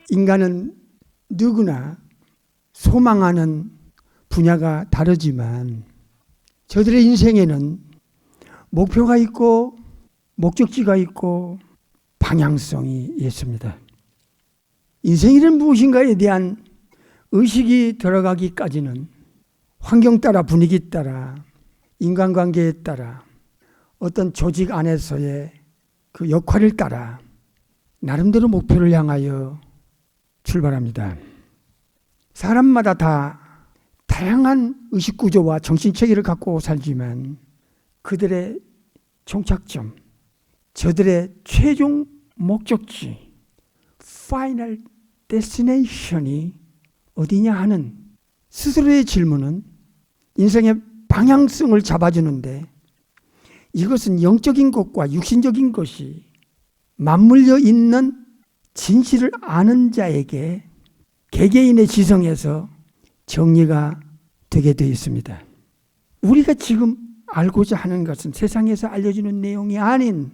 인간은 누구나 소망하는 분야가 다르지만 저들의 인생에는 목표가 있고 목적지가 있고 방향성이 있습니다. 인생이란 무엇인가에 대한 의식이 들어가기까지는 환경 따라, 분위기 따라, 인간관계에 따라, 어떤 조직 안에서의 그 역할을 따라 나름대로 목표를 향하여 출발합니다. 사람마다 다 다양한 의식구조와 정신체계를 갖고 살지만 그들의 종착점, 저들의 최종 목적지, 파이널 데스티네이션이 어디냐 하는 스스로의 질문은 인생의 방향성을 잡아주는데, 이것은 영적인 것과 육신적인 것이 맞물려 있는 진실을 아는 자에게 개개인의 지성에서 정리가 되게 되어 있습니다. 우리가 지금 알고자 하는 것은 세상에서 알려주는 내용이 아닌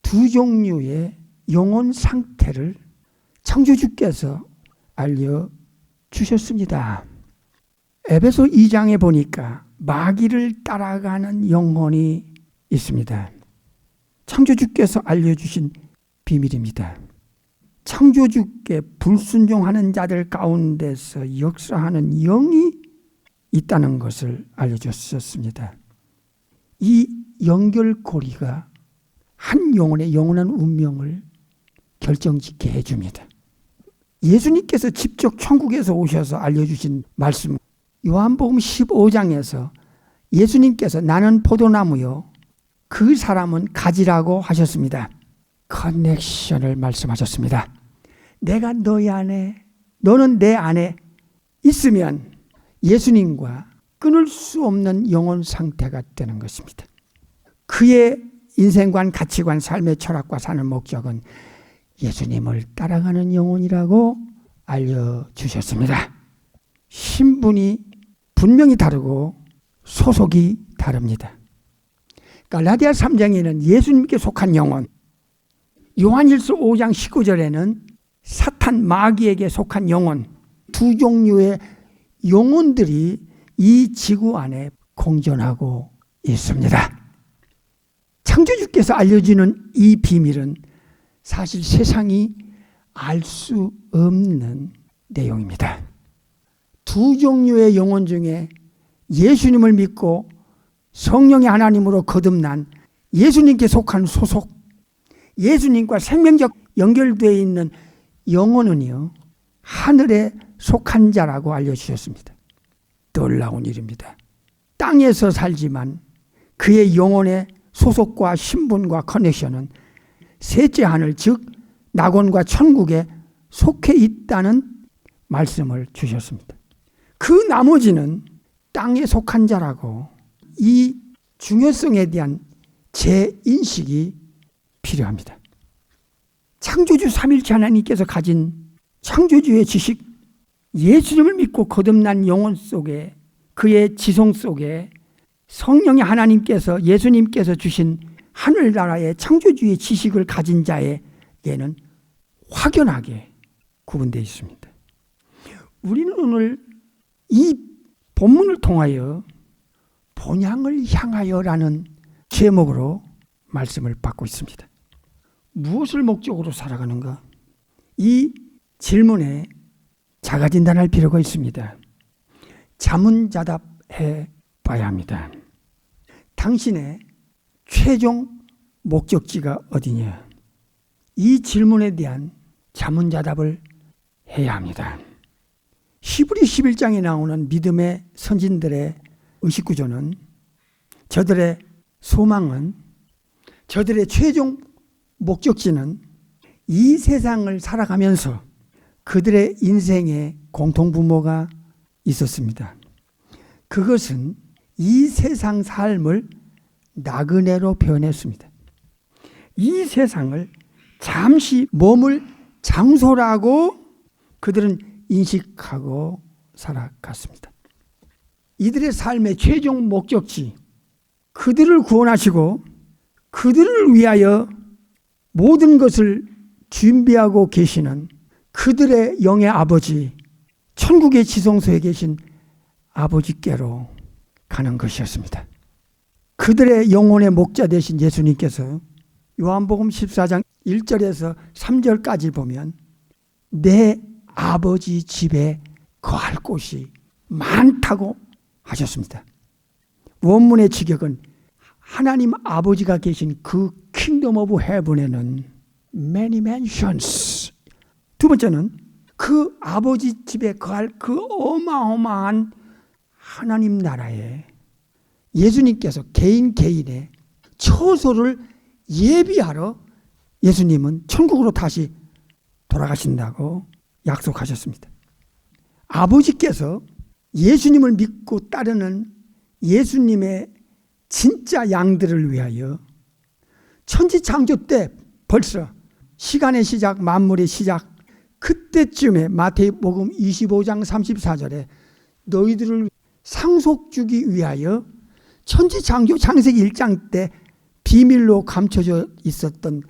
두 종류의 영혼 상태를 창조주께서 알려주셨습니다. 에베소 2장에 보니까 마귀를 따라가는 영혼이 있습니다. 창조주께서 알려주신 비밀입니다. 창조주께 불순종하는 자들 가운데서 역사하는 영이 있다는 것을 알려주셨습니다. 이 연결고리가 한 영혼의 영원한 운명을 결정짓게 해줍니다. 예수님께서 직접 천국에서 오셔서 알려주신 말씀, 요한복음 15장에서 예수님께서 나는 포도나무요 그 사람은 가지라고 하셨습니다. 커넥션을 말씀하셨습니다. 내가 너희 안에, 너는 내 안에 있으면 예수님과 끊을 수 없는 영혼 상태가 되는 것입니다. 그의 인생관, 가치관, 삶의 철학과 사는 목적은 예수님을 따라가는 영혼이라고 알려주셨습니다. 신분이 분명히 다르고 소속이 다릅니다. 갈라디아 3장에는 예수님께 속한 영혼, 요한일서 5장 19절에는 사탄 마귀에게 속한 영혼, 두 종류의 영혼들이 이 지구 안에 공존하고 있습니다. 창조주께서 알려주는 이 비밀은 사실 세상이 알 수 없는 내용입니다. 두 종류의 영혼 중에 예수님을 믿고 성령의 하나님으로 거듭난 예수님께 속한 소속, 예수님과 생명적 연결되어 있는 영혼은요, 하늘에 속한 자라고 알려주셨습니다. 놀라운 일입니다. 땅에서 살지만 그의 영혼의 소속과 신분과 커넥션은 셋째 하늘, 즉 낙원과 천국에 속해 있다는 말씀을 주셨습니다. 그 나머지는 땅에 속한 자라고, 이 중요성에 대한 재인식이 필요합니다. 창조주 삼일체 하나님께서 가진 창조주의 지식, 예수님을 믿고 거듭난 영혼 속에, 그의 지성 속에 성령의 하나님께서, 예수님께서 주신 하늘나라의 창조주의 지식을 가진 자에게는 확연하게 구분되어 있습니다. 우리는 오늘 이 본문을 통하여 본향을 향하여라는 제목으로 말씀을 받고 있습니다. 무엇을 목적으로 살아가는가? 이 질문에 자가진단할 필요가 있습니다. 자문자답해 봐야 합니다. 당신의 최종 목적지가 어디냐? 이 질문에 대한 자문자답을 해야 합니다. 히브리 11장에 나오는 믿음의 선진들의 의식구조는, 저들의 소망은, 저들의 최종 목적지는 이 세상을 살아가면서 그들의 인생에 공통분모가 있었습니다. 그것은 이 세상 삶을 나그네로 표현했습니다. 이 세상을 잠시 머물 장소라고 그들은 인식하고 살아갔습니다. 이들의 삶의 최종 목적지, 그들을 구원하시고 그들을 위하여 모든 것을 준비하고 계시는 그들의 영의 아버지, 천국의 지성소에 계신 아버지께로 가는 것이었습니다. 그들의 영혼의 목자 되신 예수님께서 요한복음 14장 1절에서 3절까지 보면 내 아버지 집에 거할 곳이 많다고 하셨습니다. 원문의 직역은 하나님 아버지가 계신 그 킹덤 오브 헤븐에는 many mansions. 두 번째는 그 아버지 집에 거할 그 어마어마한 하나님 나라에 예수님께서 개인의 처소를 예비하러 예수님은 천국으로 다시 돌아가신다고 약속하셨습니다. 아버지께서 예수님을 믿고 따르는 예수님의 진짜 양들을 위하여 천지창조 때 벌써 시간의 시작, 만물의 시작, 그때쯤에 마태복음 25장 34절에 너희들을 상속 주기 위하여 천지창조 창세기 1장 때 비밀로 감춰져 있었던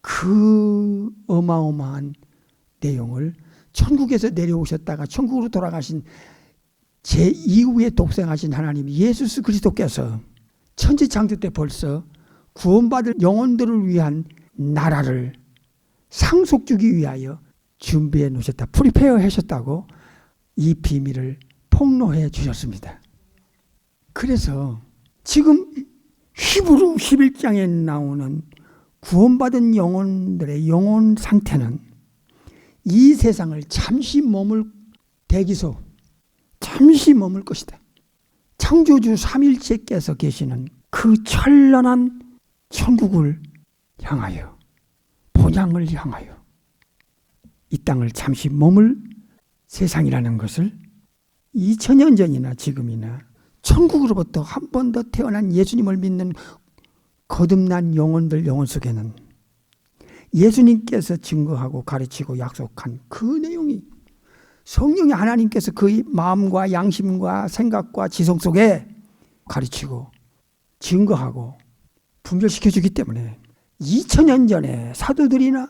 그 어마어마한 내용을 천국에서 내려오셨다가 천국으로 돌아가신 제2후에 독생하신 하나님 예수 그리스도께서 천지창조 때 벌써 구원받을 영혼들을 위한 나라를 상속 주기 위하여 준비해 놓으셨다. 프리페어 하셨다고 이 비밀을 폭로해 주셨습니다. 그래서 지금 히브리 11장에 나오는 구원받은 영혼들의 영혼 상태는 이 세상을 잠시 머물 대기소, 잠시 머물 것이다. 창조주 삼일체께서 계시는 그 찬란한 천국을 향하여, 본향을 향하여 이 땅을 잠시 머물 세상이라는 것을 2000년 전이나 지금이나 천국으로부터 한 번 더 태어난 예수님을 믿는 거듭난 영혼들 영혼 속에는 예수님께서 증거하고 가르치고 약속한 그 내용이 성령의 하나님께서 그의 마음과 양심과 생각과 지성 속에 가르치고 증거하고 분별시켜주기 때문에 2000년 전에 사도들이나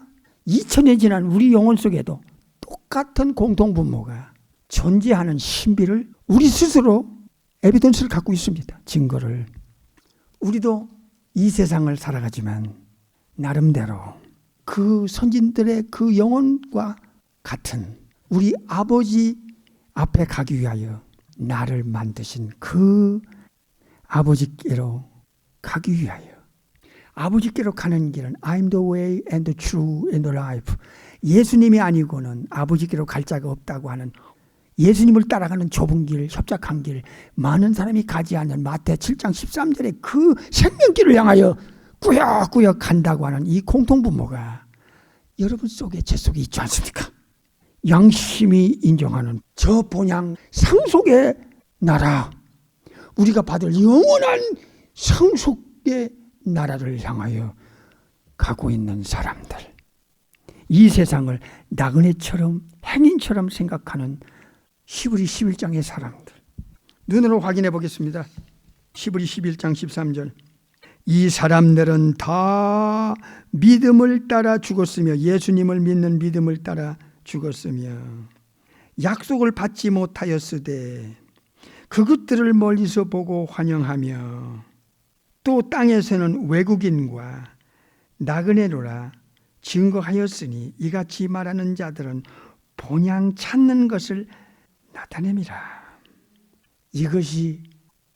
2000년 지난 우리 영혼 속에도 똑같은 공통분모가 존재하는 신비를 우리 스스로 에비던스를 갖고 있습니다. 증거를. 우리도 이 세상을 살아가지만 나름대로 그 선진들의 그 영혼과 같은 우리 아버지 앞에 가기 위하여 나를 만드신 그 아버지께로 가기 위하여 아버지께로 가는 길은 I'm the way and the truth and the life. 예수님이 아니고는 아버지께로 갈 자가 없다고 하는 예수님을 따라가는 좁은 길, 협착한 길, 많은 사람이 가지 않는 마태 7장 13절의 그 생명길을 향하여 꾸역꾸역 간다고 하는 이 공통분모가 여러분 속에 제 속에 있지 않습니까? 양심이 인정하는 저 본향 상속의 나라, 우리가 받을 영원한 상속의 나라를 향하여 가고 있는 사람들, 이 세상을 나그네처럼 행인처럼 생각하는 히브리 11장의 사람들, 눈으로 확인해 보겠습니다. 히브리 11장 13절, 이 사람들은 다 믿음을 따라 죽었으며, 예수님을 믿는 믿음을 따라 죽었으며 약속을 받지 못하였으되 그것들을 멀리서 보고 환영하며 또 땅에서는 외국인과 나그네로라 증거하였으니 이같이 말하는 자들은 본향 찾는 것을 나타냅니다. 이것이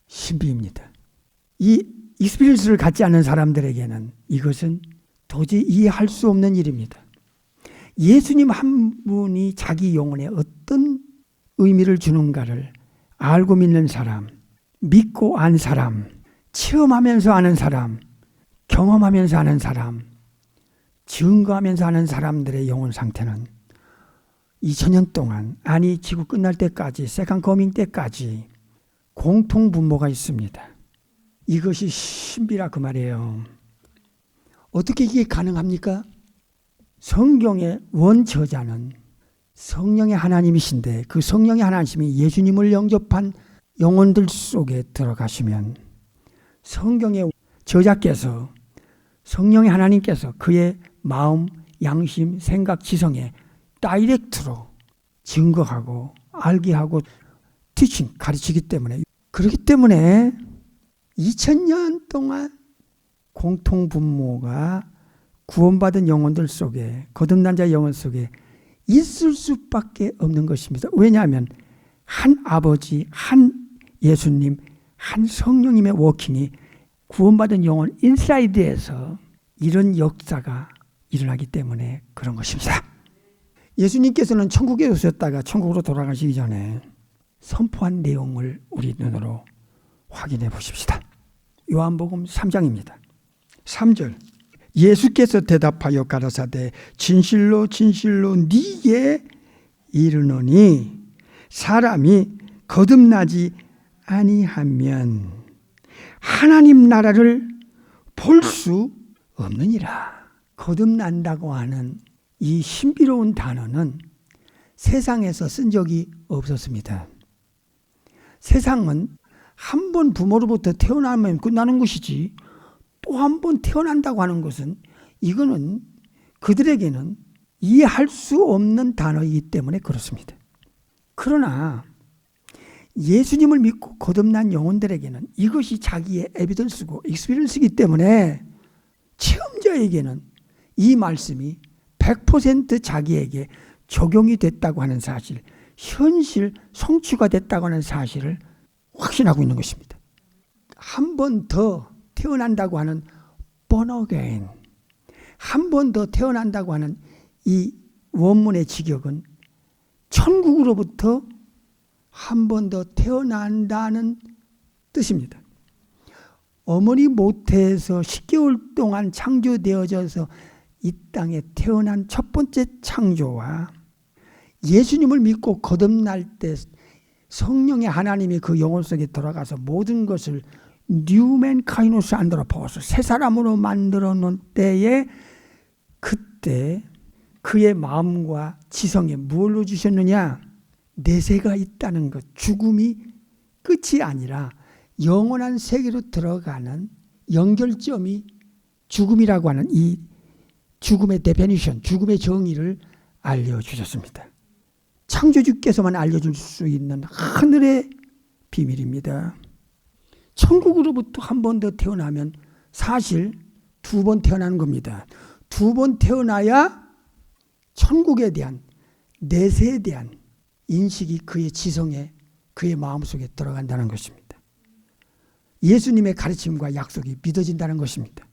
신비입니다. 이 익스피리언스를 갖지 않은 사람들에게는 이것은 도저히 이해할 수 없는 일입니다. 예수님 한 분이 자기 영혼에 어떤 의미를 주는가를 알고 믿는 사람, 믿고 안 사람, 체험하면서 아는 사람, 경험하면서 아는 사람, 증거하면서 아는 사람들의 영혼 상태는 2000년 동안, 아니 지구 끝날 때까지, 세컨 커밍 때까지 공통분모가 있습니다. 이것이 신비라 그 말이에요. 어떻게 이게 가능합니까? 성경의 원저자는 성령의 하나님이신데 그 성령의 하나님이 예수님을 영접한 영혼들 속에 들어가시면 성경의 저자께서, 성령의 하나님께서 그의 마음, 양심, 생각, 지성에 다이렉트로 증거하고 알게 하고 티칭, 가르치기 때문에, 그렇기 때문에 2000년 동안 공통분모가 구원받은 영혼들 속에, 거듭난 자의 영혼 속에 있을 수밖에 없는 것입니다. 왜냐하면 한 아버지, 한 예수님, 한 성령님의 워킹이 구원받은 영혼 인사이드에서 이런 역사가 일어나기 때문에 그런 것입니다. 예수님께서는 천국에 오셨다가 천국으로 돌아가시기 전에 선포한 내용을 우리 눈으로 확인해 보십시다. 요한복음 3장입니다. 3절. 예수께서 대답하여 가라사대 진실로 진실로 네게 이르노니 사람이 거듭나지 아니하면 하나님 나라를 볼 수 없느니라. 거듭난다고 하는 이 신비로운 단어는 세상에서 쓴 적이 없었습니다. 세상은 한 번 부모로부터 태어나면 끝나는 것이지, 또 한 번 태어난다고 하는 것은, 이거는 그들에게는 이해할 수 없는 단어이기 때문에 그렇습니다. 그러나 예수님을 믿고 거듭난 영혼들에게는 이것이 자기의 에비던스고 익스피리언스이기 때문에 체험자에게는 이 말씀이 100% 자기에게 적용이 됐다고 하는 사실, 현실 성취가 됐다고 하는 사실을 확신하고 있는 것입니다. 한 번 더 태어난다고 하는 born again, 한 번 더 태어난다고 하는 이 원문의 직역은 천국으로부터 한 번 더 태어난다는 뜻입니다. 어머니 모태에서 10개월 동안 창조되어져서 이 땅에 태어난 첫 번째 창조와 예수님을 믿고 거듭날 때 성령의 하나님이 그 영혼 속에 들어가서 모든 것을 뉴맨 카이노스 안드로포스, 새 사람으로 만들어 놓은 때에, 그때 그의 마음과 지성에 무엇을 주셨느냐? 내세가 있다는 것, 죽음이 끝이 아니라 영원한 세계로 들어가는 연결점이 죽음이라고 하는 이 죽음의 데피니션, 죽음의 정의를 알려주셨습니다. 창조주께서만 알려줄 수 있는 하늘의 비밀입니다. 천국으로부터 한 번 더 태어나면 사실 두 번 태어나는 겁니다. 두 번 태어나야 천국에 대한, 내세에 대한 인식이 그의 지성에, 그의 마음속에 들어간다는 것입니다. 예수님의 가르침과 약속이 믿어진다는 것입니다.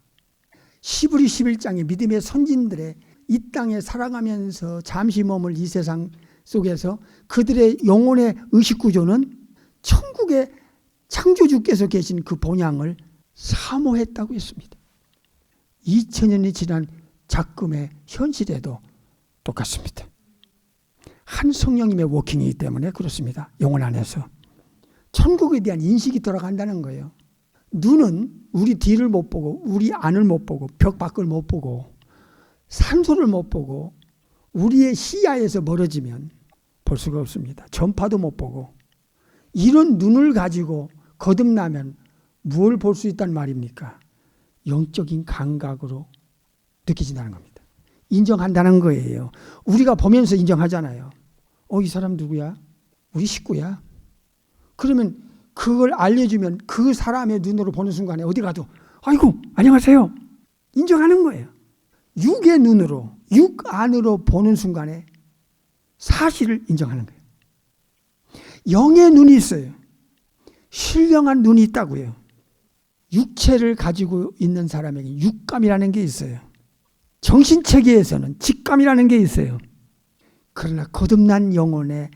시브리 11장의 믿음의 선진들의 이 땅에 살아가면서 잠시 머물 이 세상 속에서 그들의 영혼의 의식구조는 천국의 창조주께서 계신 그 본향을 사모했다고 했습니다. 2000년이 지난 작금의 현실에도 똑같습니다. 한 성령님의 워킹이기 때문에 그렇습니다. 영혼 안에서 천국에 대한 인식이 들어간다는 거예요. 눈은 우리 뒤를 못 보고, 우리 안을 못 보고, 벽 밖을 못 보고, 산소를 못 보고, 우리의 시야에서 멀어지면 볼 수가 없습니다. 전파도 못 보고. 이런 눈을 가지고 거듭나면 무엇을 볼 수 있단 말입니까? 영적인 감각으로 느껴진다는 겁니다. 인정한다는 거예요. 우리가 보면서 인정하잖아요. 이 사람 누구야? 우리 식구야. 그러면 그걸 알려주면 그 사람의 눈으로 보는 순간에 어디 가도 아이고 안녕하세요. 인정하는 거예요. 육의 눈으로, 육 안으로 보는 순간에 사실을 인정하는 거예요. 영의 눈이 있어요. 신령한 눈이 있다고요. 육체를 가지고 있는 사람에게 육감이라는 게 있어요. 정신체계에서는 직감이라는 게 있어요. 그러나 거듭난 영혼의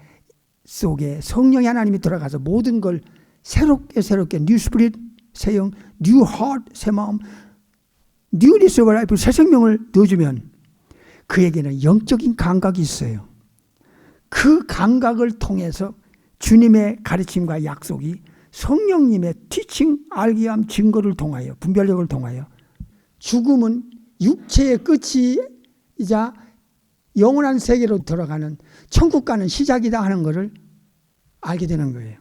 속에 성령의 하나님이 들어가서 모든 걸 새롭게 뉴 스피릿, 새 영, 뉴 하트, 새 마음, 뉴 리스 오브 라이프, 새 생명을 넣어주면 그에게는 영적인 감각이 있어요. 그 감각을 통해서 주님의 가르침과 약속이 성령님의 티칭, 알기함, 증거를 통하여, 분별력을 통하여 죽음은 육체의 끝이자 영원한 세계로 들어가는 천국 가는 시작이다 하는 것을 알게 되는 거예요.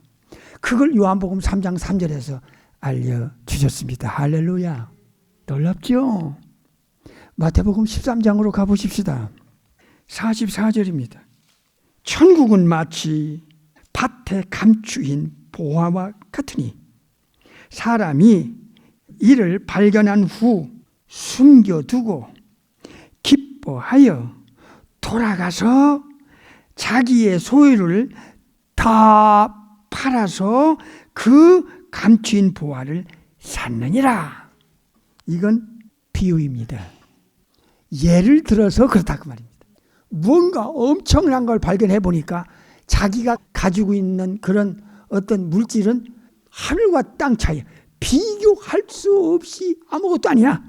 그걸 요한복음 3장 3절에서 알려주셨습니다. 할렐루야. 놀랍죠? 마태복음 13장으로 가보십시다. 44절입니다. 천국은 마치 밭에 감추인 보화와 같으니 사람이 이를 발견한 후 숨겨두고 기뻐하여 돌아가서 자기의 소유를 다 팔아서 그 감추인 보화를 샀느니라. 이건 비유입니다. 예를 들어서 그렇다고 말입니다. 뭔가 엄청난 걸 발견해 보니까 자기가 가지고 있는 그런 어떤 물질은 하늘과 땅 차이, 비교할 수 없이 아무것도 아니야.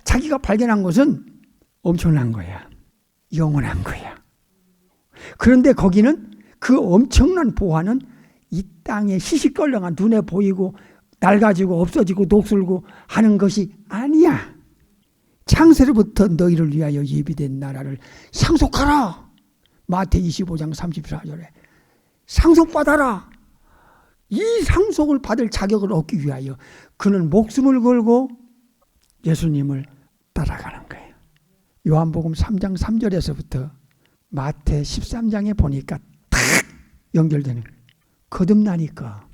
자기가 발견한 것은 엄청난 거야. 영원한 거야. 그런데 거기는 그 엄청난 보화는 이 땅에 시시껄렁한 눈에 보이고 낡아지고 없어지고 녹슬고 하는 것이 아니야. 창세로부터 너희를 위하여 예비된 나라를 상속하라. 마태 25장 34절에 상속받아라. 이 상속을 받을 자격을 얻기 위하여 그는 목숨을 걸고 예수님을 따라가는 거예요. 요한복음 3장 3절에서부터 마태 13장에 보니까 탁 연결되는 거예요. 거듭나니까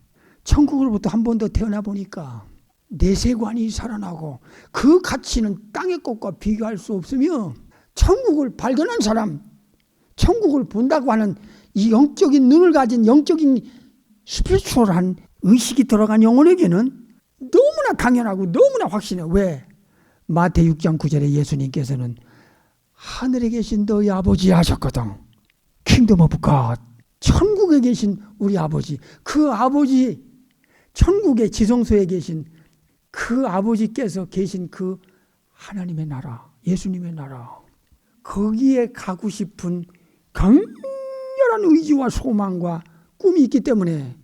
천국으로부터 한 번 더 태어나 보니까 내세관이 살아나고 그 가치는 땅의 것과 비교할 수 없으며 천국을 발견한 사람, 천국을 본다고 하는 이 영적인 눈을 가진 영적인 스피리추얼한 의식이 들어간 영혼에게는 너무나 당연하고 너무나 확신해. 왜? 마태 6장 9절에 예수님께서는 하늘에 계신 너희 아버지 하셨거든. 킹덤 오브 갓. 천국에 계신 우리 아버지, 그 아버지, 천국의 지성소에 계신 그 아버지께서 계신 그 하나님의 나라, 예수님의 나라, 거기에 가고 싶은 강렬한 의지와 소망과 꿈이 있기 때문에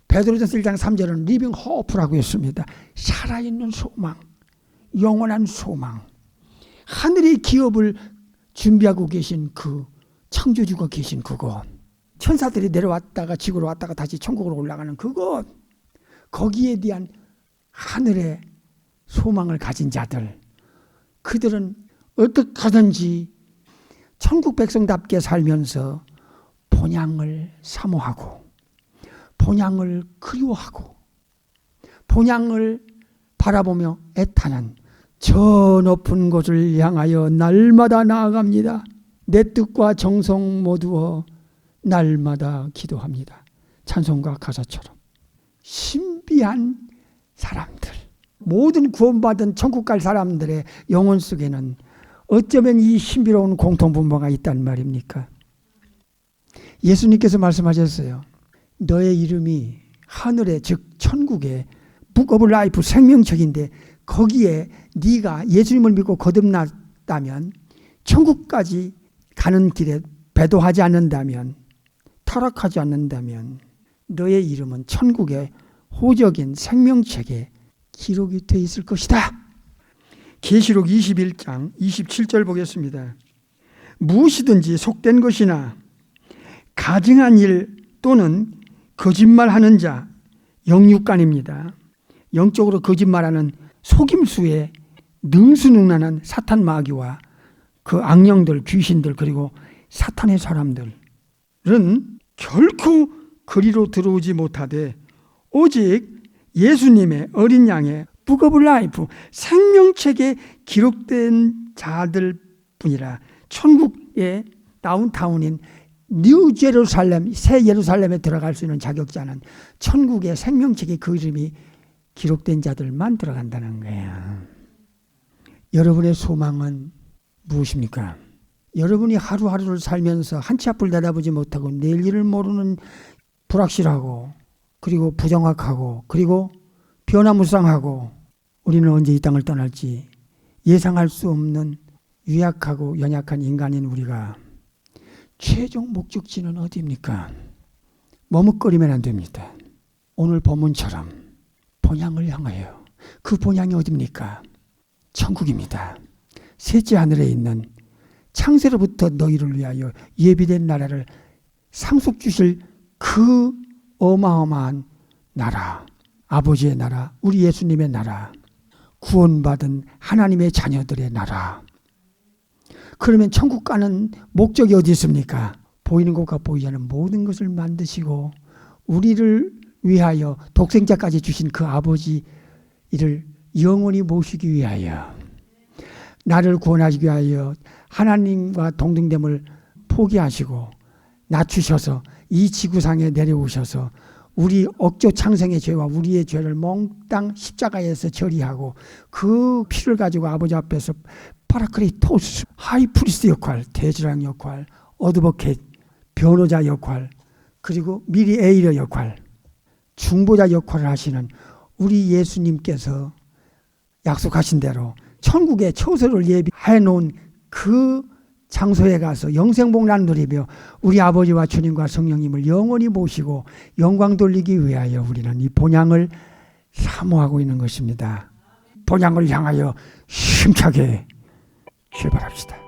베드로전서 1장 3절은 리빙 호프라고 했습니다. 살아있는 소망, 영원한 소망, 하늘의 기업을 준비하고 계신 그 창조주가 계신 그곳, 천사들이 내려왔다가 지구로 왔다가 다시 천국으로 올라가는 그곳, 거기에 대한 하늘의 소망을 가진 자들, 그들은 어떻게 하든지 천국 백성답게 살면서 본향을 사모하고 본향을 그리워하고 본향을 바라보며 애타는 저 높은 곳을 향하여 날마다 나아갑니다. 내 뜻과 정성 모두어 날마다 기도합니다. 찬송가 가사처럼 신비한 사람들, 모든 구원받은 천국 갈 사람들의 영혼 속에는 어쩌면 이 신비로운 공통분모가 있단 말입니까? 예수님께서 말씀하셨어요. 너의 이름이 하늘에, 즉 천국에 북 오브 라이프 생명책인데 거기에 네가 예수님을 믿고 거듭났다면, 천국까지 가는 길에 배도하지 않는다면, 타락하지 않는다면 너의 이름은 천국의 호적인 생명책에 기록이 되어 있을 것이다. 계시록 21장 27절 보겠습니다. 무엇이든지 속된 것이나 가증한 일 또는 거짓말하는 자, 영육간입니다. 영적으로 거짓말하는 속임수에 능수능란한 사탄 마귀와 그 악령들, 귀신들, 그리고 사탄의 사람들은 결코 그리로 들어오지 못하되 오직 예수님의 어린 양의 북 오브 라이프 생명책에 기록된 자들 뿐이라. 천국의 다운타운인 뉴 제루살렘, 새 예루살렘에 들어갈 수 있는 자격자는 천국의 생명책에 그 이름이 기록된 자들만 들어간다는 거예요. 여러분의 소망은 무엇입니까? 여러분이 하루하루를 살면서 한 치 앞을 내다보지 못하고 내일 일을 모르는 불확실하고, 그리고 부정확하고, 그리고 변화무쌍하고, 우리는 언제 이 땅을 떠날지 예상할 수 없는 유약하고 연약한 인간인 우리가 최종 목적지는 어디입니까? 머뭇거리면 안 됩니다. 오늘 본문처럼 본향을 향하여, 그 본향이 어디입니까? 천국입니다. 셋째 하늘에 있는 창세로부터 너희를 위하여 예비된 나라를 상속 주실 그 어마어마한 나라, 아버지의 나라, 우리 예수님의 나라, 구원받은 하나님의 자녀들의 나라, 그러면 천국 가는 목적이 어디 있습니까? 보이는 것과 보이지 않는 모든 것을 만드시고 우리를 위하여 독생자까지 주신 그 아버지 이를 영원히 모시기 위하여, 나를 구원하기 위하여 하나님과 동등됨을 포기하시고 낮추셔서 이 지구상에 내려오셔서 우리 억조 창생의 죄와 우리의 죄를 몽땅 십자가에서 처리하고 그 피를 가지고 아버지 앞에서 파라크리토스, 하이프리스트 역할, 대제사장 역할, 어드버켓, 변호자 역할, 그리고 미리에이러 역할, 중보자 역할을 하시는 우리 예수님께서 약속하신 대로 천국의 처소를 예비해 놓은 그 장소에 가서 영생복락 누리며 우리 아버지와 주님과 성령님을 영원히 모시고 영광 돌리기 위하여 우리는 이 본향을 사모하고 있는 것입니다. 본향을 향하여 힘차게 출발합시다.